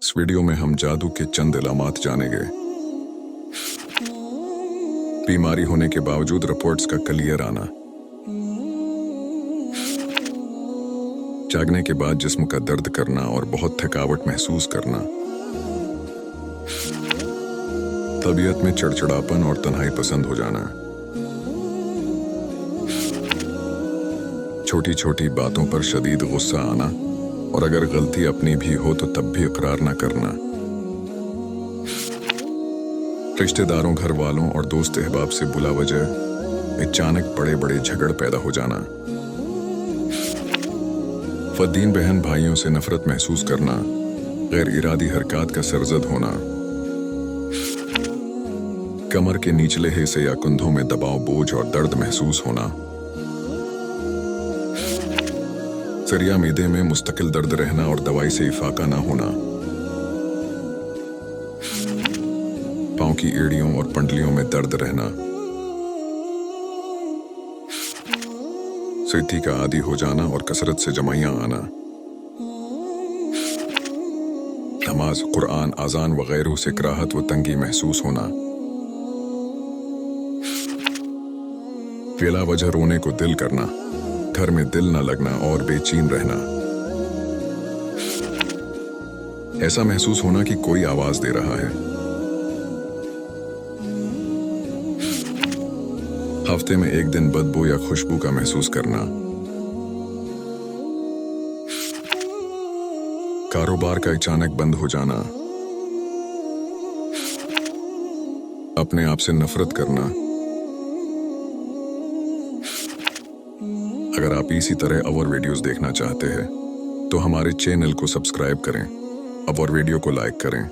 इस वीडियो में हम जादू के चंद इलामात जानेंगे। बीमारी होने के बावजूद रिपोर्ट्स का क्लियर आना, जागने के बाद जिस्म का दर्द करना और बहुत थकावट महसूस करना, तबीयत में चिड़चिड़ापन और तन्हाई पसंद हो जाना, छोटी छोटी बातों पर शदीद गुस्सा आना और अगर गलती अपनी भी हो तो तब भी इकरार न करना, रिश्तेदारों, घर वालों और दोस्त अहबाब से बुला वजह अचानक बड़े बड़े झगड़ पैदा हो जाना, फद्दीन बहन भाइयों से नफरत महसूस करना, गैर इरादी हरकत का सरजद होना, कमर के निचले हिस्से या कंधों में दबाव, बोझ और दर्द महसूस होना, सरिया मीदे में मुस्तकिल दर्द रहना और दवाई से इफाका ना होना, पांव की एड़ियों और पंडलियों में दर्द रहना, सिद्धि का आदी हो जाना और कसरत से जमाइयां आना, नमाज, कुरान, आजान वगैरह से कराहत व तंगी महसूस होना, बेला वजह रोने को दिल करना, घर में दिल न लगना और बेचैन रहना, ऐसा महसूस होना कि कोई आवाज दे रहा है, हफ्ते में एक दिन बदबू या खुशबू का महसूस करना, कारोबार का अचानक बंद हो जाना, अपने आप से नफरत करना। अगर आप इसी तरह और वीडियोस देखना चाहते हैं तो हमारे चैनल को सब्सक्राइब करें और वीडियो को लाइक करें।